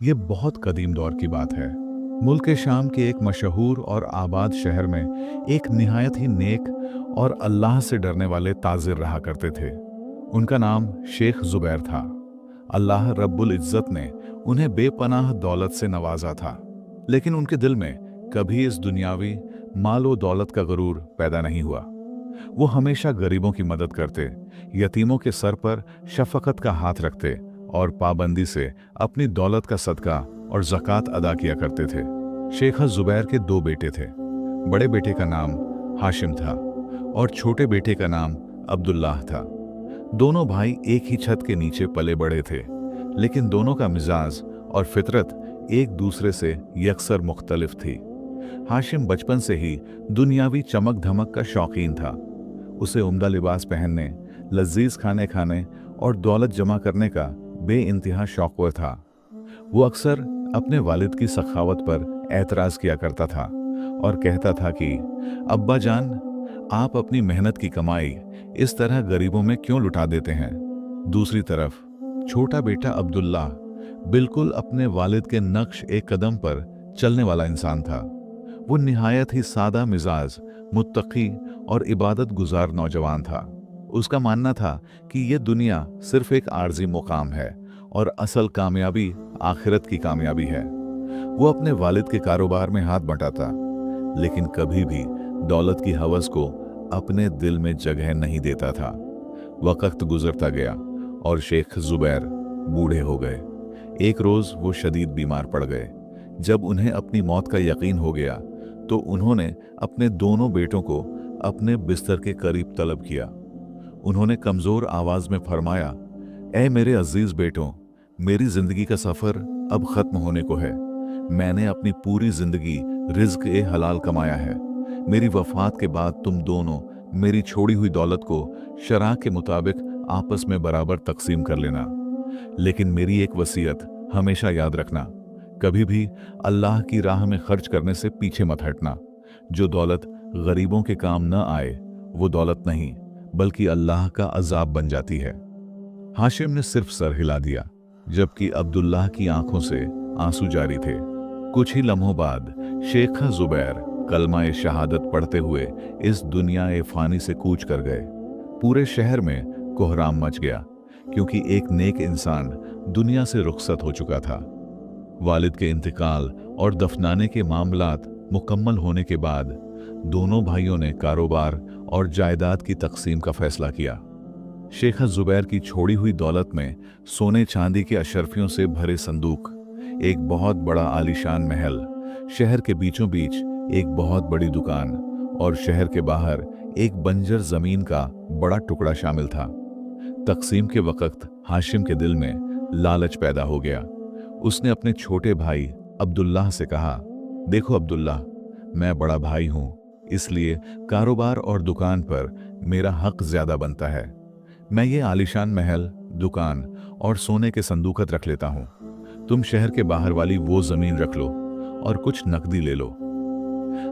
ये बहुत कदीम दौर की बात है। मुल्क शाम के एक मशहूर और आबाद शहर में एक निहायत ही नेक और अल्लाह से डरने वाले ताजिर रहा करते थे। उनका नाम शेख जुबैर था। अल्लाह रब्बुल इज़्ज़त ने उन्हें बेपनाह दौलत से नवाजा था, लेकिन उनके दिल में कभी इस दुनियावी मालो दौलत का गुरूर पैदा नहीं हुआ। वो हमेशा गरीबों की मदद करते, यतीमों के सर पर शफकत का हाथ रखते और पाबंदी से अपनी दौलत का सदका और ज़कात अदा किया करते थे। शेख जुबैर के दो बेटे थे। बड़े बेटे का नाम हाशिम था और छोटे बेटे का नाम अब्दुल्लाह था। दोनों भाई एक ही छत के नीचे पले बड़े थे, लेकिन दोनों का मिजाज और फितरत एक दूसरे से यकसर मुख्तलिफ थी। हाशिम बचपन से ही दुनियावी चमक धमक का शौकीन था। उसे उम्दा लिबास पहनने, लजीज खाने खाने और दौलत जमा करने का बेइंतहा शौक था। वो अक्सर अपने वालिद की सखावत पर एतराज़ किया करता था और कहता था कि अब्बा जान, आप अपनी मेहनत की कमाई इस तरह गरीबों में क्यों लुटा देते हैं। दूसरी तरफ छोटा बेटा अब्दुल्ला बिल्कुल अपने वालिद के नक्श एक कदम पर चलने वाला इंसान था। वो निहायत ही सादा मिजाज, मुत्तकी और इबादत गुजार नौजवान था। उसका मानना था कि यह दुनिया सिर्फ एक आर्जी मुकाम है और असल कामयाबी आखिरत की कामयाबी है। वो अपने वालिद के कारोबार में हाथ बंटाता, लेकिन कभी भी दौलत की हवस को अपने दिल में जगह नहीं देता था। वक्त गुजरता गया और शेख जुबैर बूढ़े हो गए। एक रोज वो शदीद बीमार पड़ गए। जब उन्हें अपनी मौत का यकीन हो गया तो उन्होंने अपने दोनों बेटों को अपने बिस्तर के करीब तलब किया। उन्होंने कमजोर आवाज में फरमाया, ऐ मेरे अजीज बेटों, मेरी जिंदगी का सफर अब खत्म होने को है। मैंने अपनी पूरी जिंदगी रिज्क ए हलाल कमाया है। मेरी वफात के बाद तुम दोनों मेरी छोड़ी हुई दौलत को शरअ के मुताबिक आपस में बराबर तकसीम कर लेना। लेकिन मेरी एक वसीयत हमेशा याद रखना, कभी भी अल्लाह की राह में खर्च करने से पीछे मत हटना। जो दौलत गरीबों के काम न आए वो दौलत नहीं बल्कि अल्लाह का अजाब बन जाती है। हाशिम ने सिर्फ सर हिला दिया, जबकि अब्दुल्लाह की आंखों से आंसू जारी थे। कुछ ही लम्हों बाद शेख जुबैर कलमा ए शहादत पढ़ते हुए इस दुनिया ए फानी से कूच कर गए। पूरे शहर में कोहराम मच गया, क्योंकि एक नेक इंसान दुनिया से रुखसत हो चुका था। वालिद के इंतकाल और दफनाने के मामलात मुकम्मल होने के बाद दोनों भाइयों ने कारोबार और जायदाद की तकसीम का फैसला किया। शेख जुबैर की छोड़ी हुई दौलत में सोने चांदी के अशरफियों से भरे संदूक, एक बहुत बड़ा आलीशान महल, शहर के बीचों बीच एक बहुत बड़ी दुकान और शहर के बाहर एक बंजर जमीन का बड़ा टुकड़ा शामिल था। तकसीम के वक्त हाशिम के दिल में लालच पैदा हो गया। उसने अपने छोटे भाई अब्दुल्लाह से कहा, देखो अब्दुल्लाह, मैं बड़ा भाई हूं, इसलिए कारोबार और दुकान पर मेरा हक ज्यादा बनता है। मैं ये आलीशान महल, दुकान और सोने के संदूकत रख लेता हूं। तुम शहर के बाहर वाली वो जमीन रख लो और कुछ नकदी ले लो।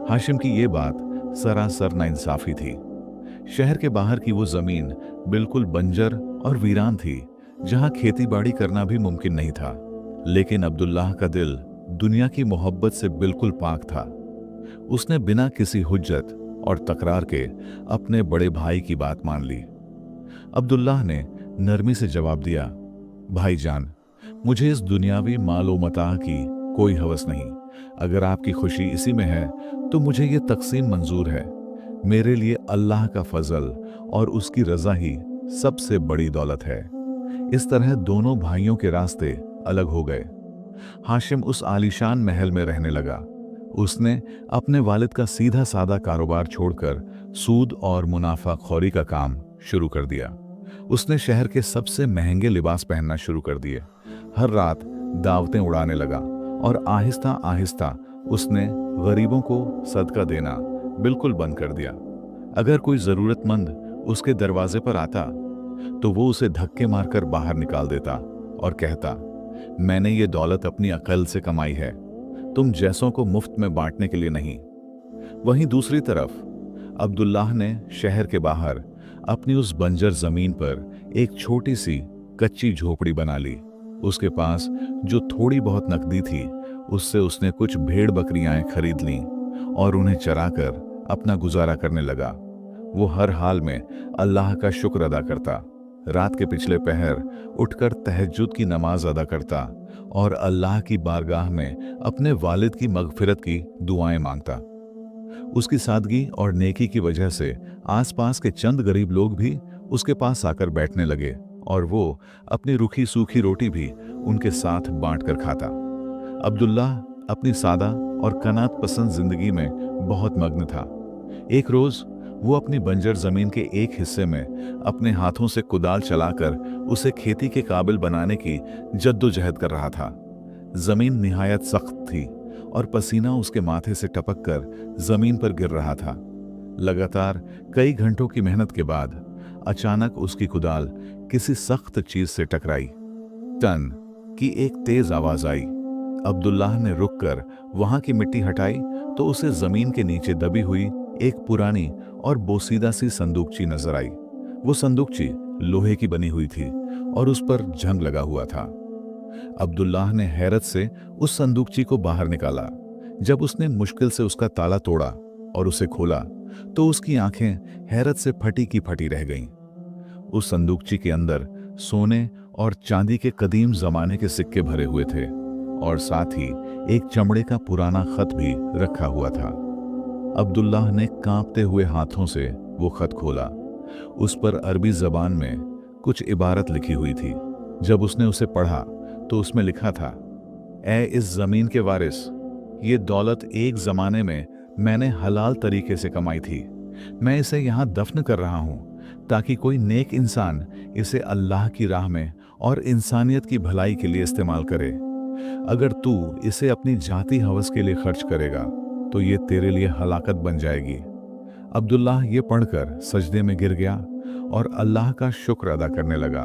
हाशिम की ये बात सरासर नाइंसाफी थी। शहर के बाहर की वो जमीन बिल्कुल बंजर और वीरान थी, जहां खेती बाड़ी करना भी मुमकिन नहीं था। लेकिन अब्दुल्लाह का दिल दुनिया की मोहब्बत से बिल्कुल पाक था। उसने बिना किसी हुज्जत और तकरार के अपने बड़े भाई की बात मान ली। अब्दुल्लाह ने नरमी से जवाब दिया, भाईजान, मुझे इस दुनियावी मालो मता की कोई हवस नहीं। अगर आपकी खुशी इसी में है तो मुझे ये तकसीम मंजूर है। मेरे लिए अल्लाह का फजल और उसकी रजा ही सबसे बड़ी दौलत है। इस तरह दोनों भाइयों के रास्ते अलग हो गए। हाशिम उस आलीशान महल में रहने लगा। उसने अपने वालिद का सीधा सादा कारोबार छोड़कर सूद और मुनाफा खौरी का काम शुरू कर दिया। उसने शहर के सबसे महंगे लिबास पहनना शुरू कर दिए। हर रात दावतें उड़ाने लगा और आहिस्ता आहिस्ता उसने गरीबों को सदका देना बिल्कुल बंद कर दिया। अगर कोई जरूरतमंद उसके दरवाजे पर आता तो वो उसे धक्के मारकर बाहर निकाल देता और कहता, मैंने ये दौलत अपनी अकल से कमाई है, तुम जैसों को मुफ्त में बांटने के लिए नहीं। वहीं दूसरी तरफ अब्दुल्लाह ने शहर के बाहर अपनी उस बंजर जमीन पर एक छोटी सी कच्ची झोपड़ी बना ली। उसके पास जो थोड़ी बहुत नकदी थी उससे उसने कुछ भेड़ बकरियां खरीद लीं और उन्हें चराकर अपना गुजारा करने लगा। वो हर हाल में अल्लाह का शुक्र अदा करता, रात के पिछले पहर उठकर तहज्जुद की नमाज अदा करता और अल्लाह की बारगाह में अपने वालिद की मगफिरत की दुआएं मांगता। उसकी सादगी और नेकी की वजह से आसपास के चंद गरीब लोग भी उसके पास आकर बैठने लगे और वो अपनी रूखी सूखी रोटी भी उनके साथ बांट कर खाता। अब्दुल्लाह अपनी सादा और कनात पसंद जिंदगी में बहुत मग्न था। एक रोज वो अपनी बंजर जमीन के एक हिस्से में अपने हाथों से कुदाल चलाकर उसे खेती के काबिल बनाने की जद्दोजहद कर रहा था। जमीन निहायत सख्त थी और पसीना उसके माथे से टपक कर जमीन पर गिर रहा था। लगातार कई घंटों की मेहनत के बाद अचानक उसकी कुदाल किसी सख्त चीज से टकराई। टन की एक तेज आवाज आई। अब्दुल्लाह ने रुककर वहां की मिट्टी हटाई तो उसे जमीन के नीचे दबी हुई एक पुरानी और बोसीदा सी संदूकची नजर आई। वो संदूकची लोहे की बनी हुई थी और उस पर जंग लगा हुआ था। अब्दुल्लाह ने हैरत से उस संदूकची को बाहर निकाला। जब उसने मुश्किल से उसका ताला तोड़ा और उसे खोला तो उसकी आंखें हैरत से फटी की फटी रह गईं। उस संदूकची के अंदर सोने और चांदी के कदीम जमाने के सिक्के भरे हुए थे और साथ ही एक चमड़े का पुराना खत भी रखा हुआ था। अब्दुल्लाह ने कांपते हुए हाथों से वो खत खोला। उस पर अरबी जबान में कुछ इबारत लिखी हुई थी। जब उसने उसे पढ़ा तो उसमें लिखा था, ऐ इस जमीन के वारिस, ये दौलत एक जमाने में मैंने हलाल तरीके से कमाई थी। मैं इसे यहाँ दफन कर रहा हूँ ताकि कोई नेक इंसान इसे अल्लाह की राह में और इंसानियत की भलाई के लिए इस्तेमाल करे। अगर तू इसे अपनी जाती हवस के लिए खर्च करेगा तो ये तेरे लिए हलाकत बन जाएगी। अब्दुल्लाह ये पढ़कर सजदे में गिर गया और अल्लाह का शुक्र अदा करने लगा।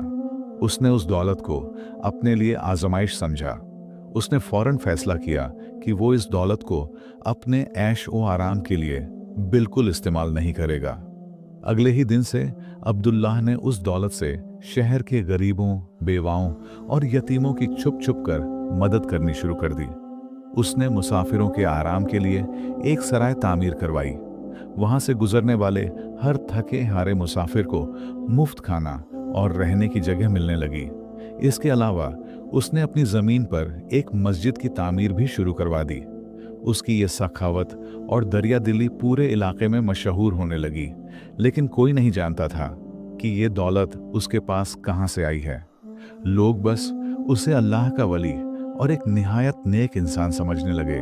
उसने उस दौलत को अपने लिए आजमाइश समझा। उसने फौरन फैसला किया कि वो इस दौलत को अपने ऐश ओ आराम के लिए बिल्कुल इस्तेमाल नहीं करेगा। अगले ही दिन से अब्दुल्लाह ने उस दौलत से शहर के गरीबों, बेवाओं और यतीमों की छुप छुप कर मदद करनी शुरू कर दी। उसने मुसाफिरों के आराम के लिए एक सराय तामीर करवाई। वहां से गुजरने वाले हर थके हारे मुसाफिर को मुफ्त खाना और रहने की जगह मिलने लगी। इसके अलावा उसने अपनी जमीन पर एक मस्जिद की तामीर भी शुरू करवा दी। उसकी ये सखावत और दरिया दिली पूरे इलाके में मशहूर होने लगी, लेकिन कोई नहीं जानता था कि ये दौलत उसके पास कहां से आई है। लोग बस उसे अल्लाह का वली और एक निहायत नेक इंसान समझने लगे।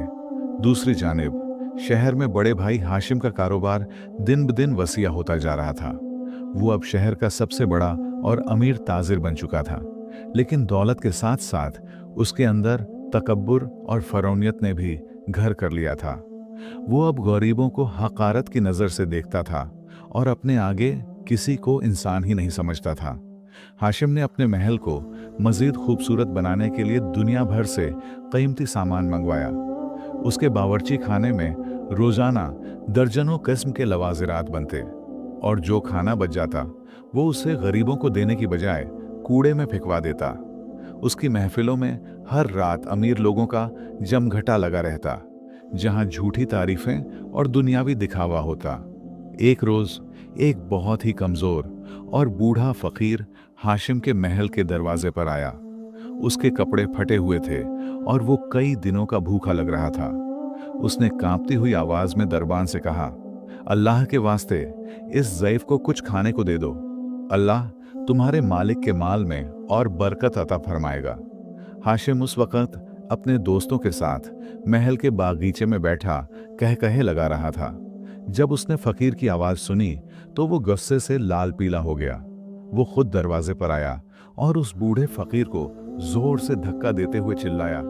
दूसरी जानिब शहर में बड़े भाई हाशिम का कारोबार दिन ब दिन वसीया होता जा रहा था। वो अब शहर का सबसे बड़ा और अमीर ताजिर बन चुका था, लेकिन दौलत के साथ साथ उसके अंदर तकब्बुर और फरौनियत ने भी घर कर लिया था। वो अब गरीबों को हकारत की नज़र से देखता था और अपने आगे किसी को इंसान ही नहीं समझता था। हाशिम ने अपने महल को मजीद खूबसूरत बनाने के लिए दुनिया भर से कीमती सामान मंगवाया। उसके बावर्ची खाने में रोजाना दर्जनों किस्म के लवाजिरात बनते और जो खाना बच जाता वो उसे गरीबों को देने की बजाय कूड़े में फेंकवा देता। उसकी महफिलों में हर रात अमीर लोगों का जमघटा लगा रहता, जहां झूठी तारीफें और दुनियावी दिखावा होता। एक रोज एक बहुत ही कमजोर और बूढ़ा फकीर हाशिम के महल के दरवाजे पर आया। उसके कपड़े फटे हुए थे और वो कई दिनों का भूखा लग रहा था। उसने कांपती हुई आवाज में दरबान से कहा, अल्लाह के वास्ते इस ज़ईफ को कुछ खाने को दे दो। अल्लाह तुम्हारे मालिक के माल में और बरकत अता फरमाएगा। हाशिम उस वक़्त अपने दोस्तों के साथ महल के बागीचे में बैठा कह लगा रहा था। जब उसने फकीर की आवाज सुनी तो वो गुस्से से लाल पीला हो गया। वो खुद दरवाजे पर आया और उस बूढ़े फकीर को जोर से धक्का देते हुए चिल्लाया,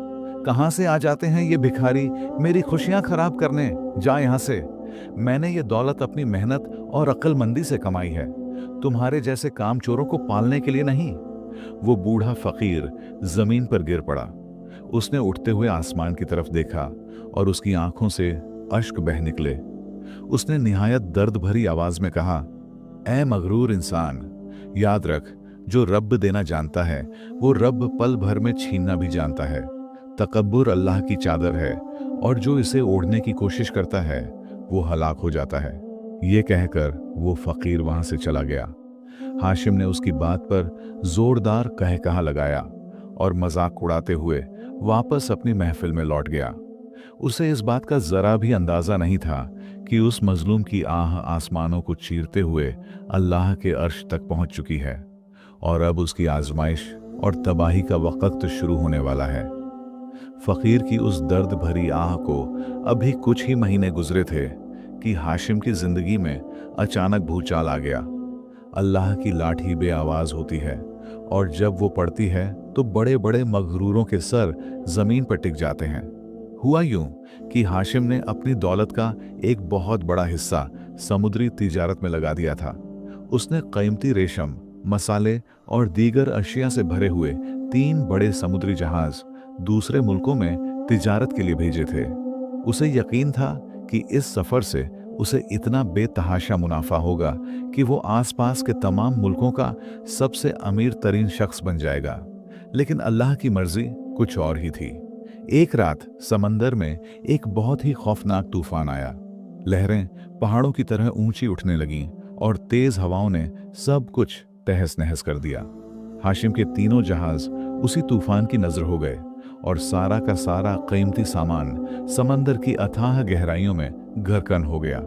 कहां से आ जाते हैं ये भिखारी मेरी खुशियां खराब करने? जा यहां से। मैंने ये दौलत अपनी मेहनत और अक्लमंदी से कमाई है, तुम्हारे जैसे कामचोरों को पालने के लिए नहीं। वो बूढ़ा फकीर जमीन पर गिर पड़ा। उसने उठते हुए आसमान की तरफ देखा और उसकी आंखों से अश्क बह निकले। उसने निहायत दर्द भरी आवाज में कहा, ऐ मगरूर इंसान, याद रख जो रब देना जानता है वो रब पल भर में छीनना भी जानता है। तकब्बुर अल्लाह की चादर है और जो इसे ओढ़ने की कोशिश करता है वो हलाक हो जाता है। ये कहकर वो फकीर वहां से चला गया। हाशिम ने उसकी बात पर जोरदार कहकहा लगाया और मजाक उड़ाते हुए वापस अपनी महफिल में लौट गया। उसे इस बात का जरा भी अंदाजा नहीं था कि उस मजलूम की आह आसमानों को चीरते हुए अल्लाह के अर्श तक पहुंच चुकी है और अब उसकी आजमाइश और तबाही का वक्त शुरू होने वाला है। फकीर की उस दर्द भरी आह को अभी कुछ ही महीने गुजरे थे कि हाशिम की जिंदगी में अचानक भूचाल आ गया। अल्लाह की लाठी बेआवाज होती है और जब वो पड़ती है तो बड़े बड़े मगरूरों के सर जमीन पर टिक जाते हैं। हुआ यूं कि हाशिम ने अपनी दौलत का एक बहुत बड़ा हिस्सा समुद्री तिजारत में लगा दिया था। उसने कीमती रेशम, मसाले और दीगर अशिया से भरे हुए 3 बड़े समुद्री जहाज दूसरे मुल्कों में तिजारत के लिए भेजे थे। उसे यकीन था कि इस सफर से उसे इतना बेतहाशा मुनाफा होगा कि वो आसपास के तमाम मुल्कों का सबसे अमीर तरीन शख्स बन जाएगा। लेकिन अल्लाह की मर्जी कुछ और ही थी। एक रात समंदर में एक बहुत ही खौफनाक तूफान आया। लहरें पहाड़ों की तरह ऊंची उठने लगीं और तेज हवाओं ने सब कुछ तहस नहस कर दिया। हाशिम के तीनों जहाज उसी तूफान की नजर हो गए और सारा का सारा कीमती सामान समंदर की अथाह गहराइयों में घरकन हो गया।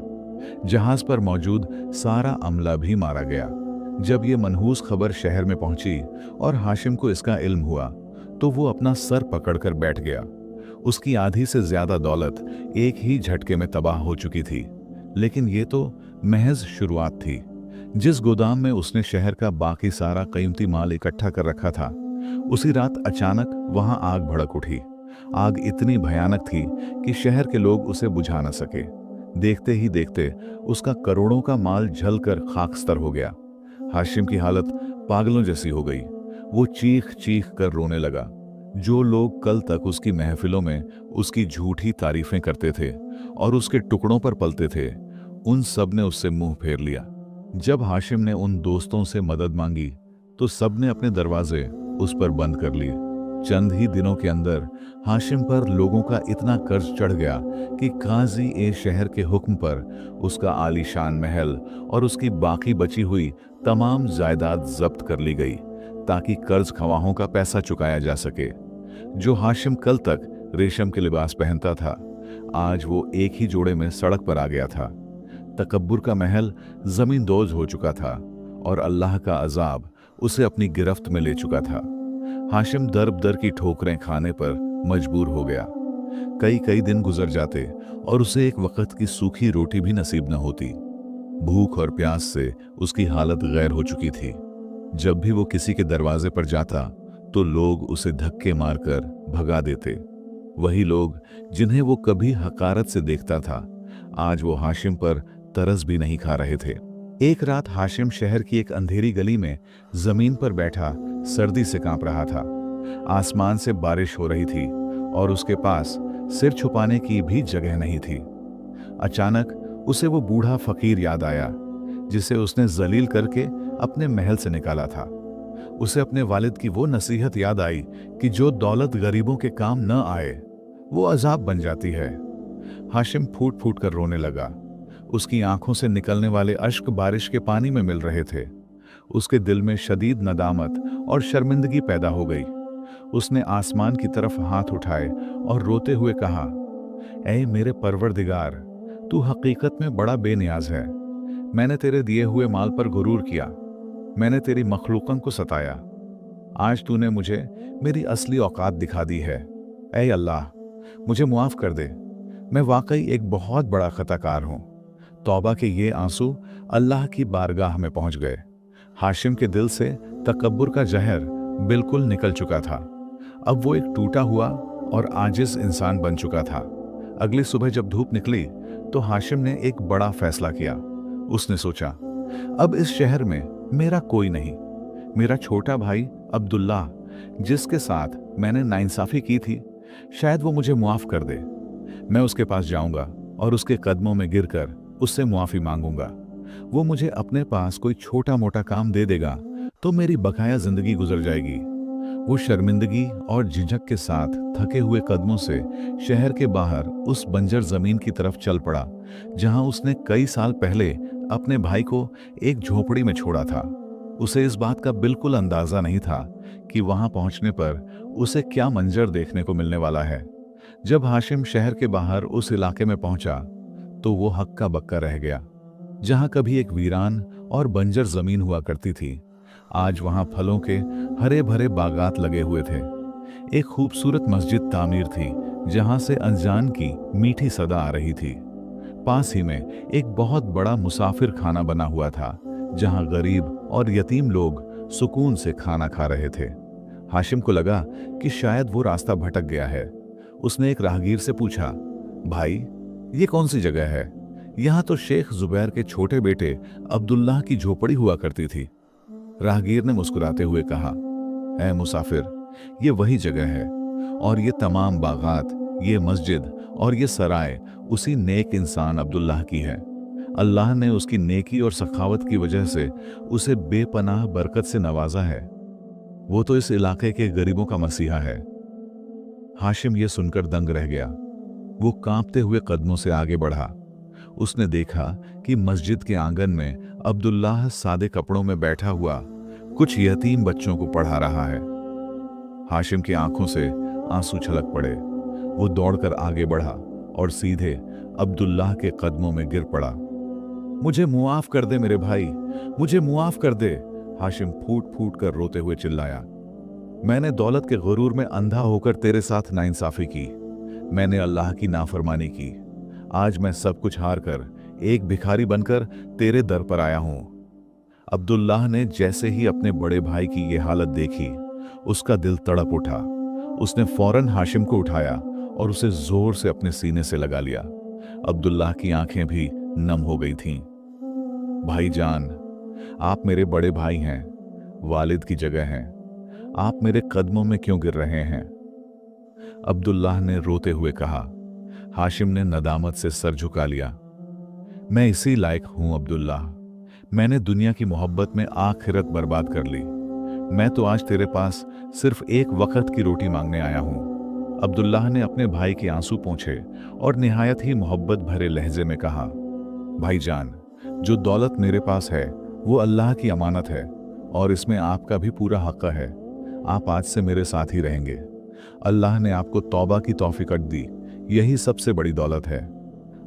जहाज पर मौजूद सारा अमला भी मारा गया। जब ये मनहूस खबर शहर में पहुंची और हाशिम को इसका इल्म हुआ तो वो अपना सर पकड़कर बैठ गया। उसकी आधी से ज्यादा दौलत एक ही झटके में तबाह हो चुकी थी। लेकिन ये तो महज शुरुआत थी। जिस गोदाम में उसने शहर का बाकी सारा कीमती माल इकट्ठा कर रखा था, उसी रात अचानक वहां आग भड़क उठी। आग इतनी भयानक थी कि शहर के लोग उसे बुझा न सके। देखते ही देखते उसका करोड़ों का माल जलकर खाकस्तर हो गया। हाशिम की हालत पागलों जैसी हो गई। वो चीख चीख कर रोने लगा। जो लोग कल तक उसकी महफिलों में उसकी झूठी तारीफें करते थे और उसके टुकड़ों पर पलते थे, उन सब ने उससे मुंह फेर लिया। जब हाशिम ने उन दोस्तों से मदद मांगी तो सब ने अपने दरवाजे उस पर बंद कर लिए। चंद ही दिनों के अंदर हाशिम पर लोगों का इतना कर्ज चढ़ गया कि काजी ए शहर के हुक्म पर उसका आलीशान महल और उसकी बाकी बची हुई तमाम जायदाद जब्त कर ली गई ताकि कर्ज खवाहों का पैसा चुकाया जा सके। जो हाशिम कल तक रेशम के लिबास पहनता था, आज वो एक ही जोड़े में सड़क पर आ गया था। तकब्बुर का महल जमींदोज हो चुका था और अल्लाह का अजाब उसे अपनी गिरफ्त में ले चुका था। हाशिम दर दर की ठोकरें खाने पर मजबूर हो गया। कई कई दिन गुजर जाते और उसे एक वक्त की सूखी रोटी भी नसीब न होती। भूख और प्यास से उसकी हालत गैर हो चुकी थी। जब भी वो किसी के दरवाजे पर जाता तो लोग उसे धक्के मारकर भगा देते। वही लोग जिन्हें वो कभी हकारत से देखता था, आज वो हाशिम पर तरस भी नहीं खा रहे थे। एक रात हाशिम शहर की एक अंधेरी गली में जमीन पर बैठा सर्दी से कांप रहा था। आसमान से बारिश हो रही थी और उसके पास सिर छुपाने की भी जगह नहीं थी। अचानक उसे वो बूढ़ा फकीर याद आया जिसे उसने जलील करके अपने महल से निकाला था। उसे अपने वालिद की वो नसीहत याद आई कि जो दौलत गरीबों के काम न आए वो अजाब बन जाती है। हाशिम फूट फूट कर रोने लगा। उसकी आंखों से निकलने वाले अश्क बारिश के पानी में मिल रहे थे। उसके दिल में शदीद नदामत और शर्मिंदगी पैदा हो गई। उसने आसमान की तरफ हाथ उठाए और रोते हुए कहा, ऐ मेरे परवरदिगार, तू हकीकत में बड़ा बेनियाज है। मैंने तेरे दिए हुए माल पर गुरूर किया। मैंने तेरी मखलूकन को सताया। आज तूने मुझे मेरी असली औकात दिखा दी है। ऐ अल्लाह, मुझे मुआफ कर दे। मैं वाकई एक बहुत बड़ा खताकार हूँ। तौबा के ये आंसू अल्लाह की बारगाह में पहुंच गए। हाशिम के दिल से तकब्बुर का जहर बिल्कुल निकल चुका था। अब वो एक टूटा हुआ और आजिज इंसान बन चुका था। अगली सुबह जब धूप निकली तो हाशिम ने एक बड़ा फैसला किया। उसने सोचा, अब इस शहर में मेरा कोई नहीं। मेरा छोटा भाई अब्दुल्ला, जिसके साथ मैंने नाइंसाफी की थी, शायद वो मुझे मुआफ कर दे। मैं उसके पास जाऊंगा और उसके कदमों में गिरकर उससे मुआफी मांगूंगा। वो मुझे अपने पास कोई छोटा मोटा काम दे देगा तो मेरी बकाया जिंदगी गुजर जाएगी। वो शर्मिंदगी और झिझक के साथ थके हुए कदमों से शहर के बाहर उस बंजर जमीन की तरफ चल पड़ा जहां उसने कई साल पहले अपने भाई को एक झोपड़ी में छोड़ा था। उसे इस बात का बिल्कुल अंदाजा नहीं था कि वहां पहुंचने पर उसे क्या मंजर देखने को मिलने वाला है। जब हाशिम शहर के बाहर उस इलाके में पहुंचा तो वो हक्का बक्का रह गया। जहां कभी एक वीरान और बंजर जमीन हुआ करती थी, आज वहां फलों के हरे भरे बागात लगे हुए थे। एक खूबसूरत मस्जिद तामीर थी जहां से अनजान की मीठी सदा आ रही थी। पास ही में एक बहुत बड़ा मुसाफिर खाना बना हुआ था जहां गरीब और यतीम लोग सुकून से खाना खा रहे थे। हाशिम को लगा कि शायद वो रास्ता भटक गया है। उसने एक राहगीर से पूछा, भाई ये कौन सी जगह है? यहां तो शेख जुबैर के छोटे बेटे अब्दुल्लाह की झोपड़ी हुआ करती थी। राहगीर ने मुस्कुराते हुए कहा, ऐ मुसाफिर, ये वही जगह है और ये तमाम बागात, ये मस्जिद और ये सराय उसी नेक इंसान अब्दुल्लाह की है। अल्लाह ने उसकी नेकी और सखावत की वजह से उसे बेपनाह बरकत से नवाजा है। वो तो इस इलाके के गरीबों का मसीहा है। हाशिम ये सुनकर दंग रह गया। वो कांपते हुए कदमों से आगे बढ़ा। उसने देखा कि मस्जिद के आंगन में अब्दुल्लाह सादे कपड़ों में बैठा हुआ कुछ यतीम बच्चों को पढ़ा रहा है। हाशिम की आंखों से आंसू छलक पड़े। वो दौड़कर आगे बढ़ा और सीधे अब्दुल्लाह के कदमों में गिर पड़ा। मुझे मुआफ कर दे मेरे भाई, मुझे मुआफ कर दे, हाशिम फूट फूट कर रोते हुए चिल्लाया। मैंने दौलत के गुरूर में अंधा होकर तेरे साथ नाइंसाफी की। मैंने अल्लाह की नाफरमानी की। आज मैं सब कुछ हार कर एक भिखारी बनकर तेरे दर पर आया हूं। अब्दुल्लाह ने जैसे ही अपने बड़े भाई की ये हालत देखी, उसका दिल तड़प उठा। उसने फौरन हाशिम को उठाया और उसे जोर से अपने सीने से लगा लिया। अब्दुल्लाह की आंखें भी नम हो गई थीं। भाईजान, आप मेरे बड़े भाई हैं, वालिद की जगह हैं। आप मेरे कदमों में क्यों गिर रहे हैं? अब्दुल्लाह ने रोते हुए कहा। हाशिम ने नदामत से सर झुका लिया। मैं इसी लायक हूं अब्दुल्लाह। मैंने दुनिया की मोहब्बत में आखिरत बर्बाद कर ली। मैं तो आज तेरे पास सिर्फ एक वक्त की रोटी मांगने आया हूं। अब्दुल्लाह ने अपने भाई के आंसू पोंछे और निहायत ही मोहब्बत भरे लहजे में कहा, भाईजान, जो दौलत मेरे पास है वो अल्लाह की अमानत है और इसमें आपका भी पूरा हक है। आप आज से मेरे साथ ही रहेंगे। अल्लाह ने आपको तौबा की तौफीक दी, यही सबसे बड़ी दौलत है।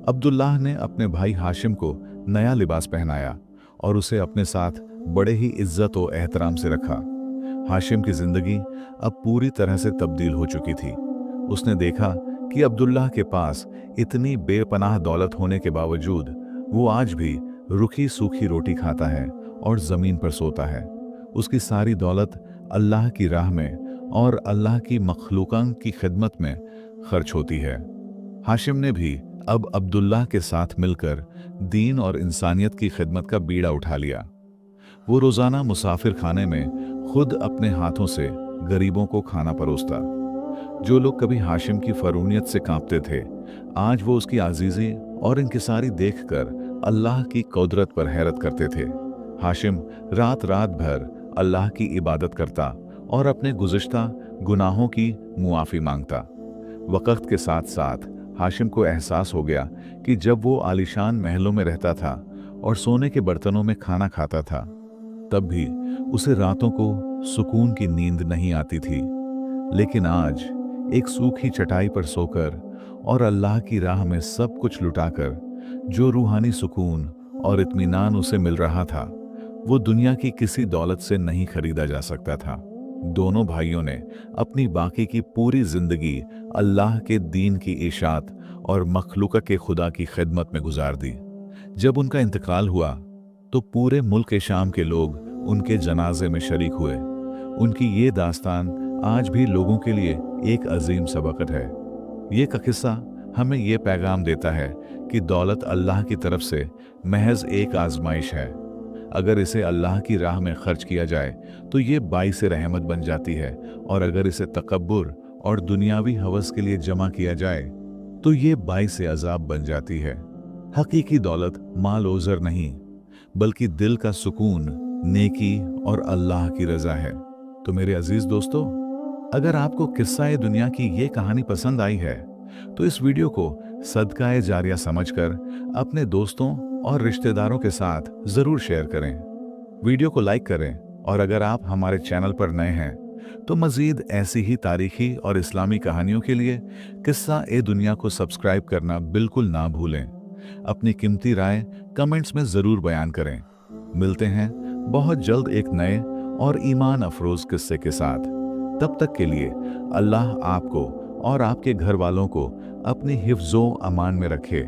अब्दुल्लाह ने अपने भाई हाशिम को नया लिबास पहनाया और उसे अपने साथ बड़े ही इज्जत और एहतराम से रखा। हाशिम की जिंदगी अब पूरी तरह से तब्दील हो चुकी थी। उसने देखा कि अब्दुल्लाह के पास इतनी बेपनाह दौलत होने के बावजूद वो आज भी रुखी सूखी रोटी खाता है और जमीन पर सोता है। उसकी सारी दौलत अल्लाह की राह में और अल्लाह की मखलूकां की खिदमत में खर्च होती है। हाशिम ने भी अब अब्दुल्लाह के साथ मिलकर दीन और इंसानियत की खिदमत का बीड़ा उठा लिया। वो रोजाना मुसाफिर खाने में खुद अपने हाथों से गरीबों को खाना परोसता। जो लोग कभी हाशिम की फरूनियत से कांपते थे, आज वो उसकी आजीजी और इंकिसारी देखकर अल्लाह की कुदरत पर हैरत करते थे। हाशिम रात रात भर अल्लाह की इबादत करता और अपने गुज़िश्ता गुनाहों की मुआफ़ी मांगता। वक़्त के साथ साथ हाशिम को एहसास हो गया कि जब वो आलीशान महलों में रहता था और सोने के बर्तनों में खाना खाता था, तब भी उसे रातों को सुकून की नींद नहीं आती थी। लेकिन आज एक सूखी चटाई पर सोकर और अल्लाह की राह में सब कुछ लुटाकर जो रूहानी सुकून और इत्मीनान उसे मिल रहा था, वो दुनिया की किसी दौलत से नहीं खरीदा जा सकता था। दोनों भाइयों ने अपनी बाकी की पूरी जिंदगी अल्लाह के दीन की इशात और मखलूका के खुदा की खिदमत में गुजार दी। जब उनका इंतकाल हुआ तो पूरे मुल्क शाम के लोग उनके जनाजे में शरीक हुए। उनकी ये दास्तान आज भी लोगों के लिए एक अजीम सबकत है। ये का किस्सा हमें ये पैगाम देता है कि दौलत अल्लाह की तरफ से महज एक आजमाइश है। अगर इसे अल्लाह की राह में खर्च किया जाए तो ये बाइस रहमत बन जाती है, और अगर इसे तकब्बुर और दुनियावी हवस के लिए जमा किया जाए तो ये बाइस अजाब बन जाती है। हकीकी दौलत माल ओज़र नहीं, बल्कि दिल का सुकून, नेकी और अल्लाह की रजा है। तो मेरे अजीज दोस्तों, अगर आपको किस्सा-ए दुनिया की ये कहानी पसंद आई है तो इस वीडियो को सदका-ए जारिया समझकर अपने दोस्तों और रिश्तेदारों के साथ जरूर शेयर करें। वीडियो को लाइक करें और अगर आप हमारे चैनल पर नए हैं तो मजीद ऐसी ही तारीखी और इस्लामी कहानियों के लिए किस्सा-ए दुनिया को सब्सक्राइब करना बिल्कुल ना भूलें। अपनी कीमती राय कमेंट्स में जरूर बयान करें। मिलते हैं बहुत जल्द एक नए और ईमान अफरोज किस्से के साथ। तब तक के लिए अल्लाह आपको और आपके घर वालों को अपनी हिफ्ज़ो अमान में रखे।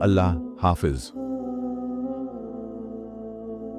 अल्लाह हाफिज।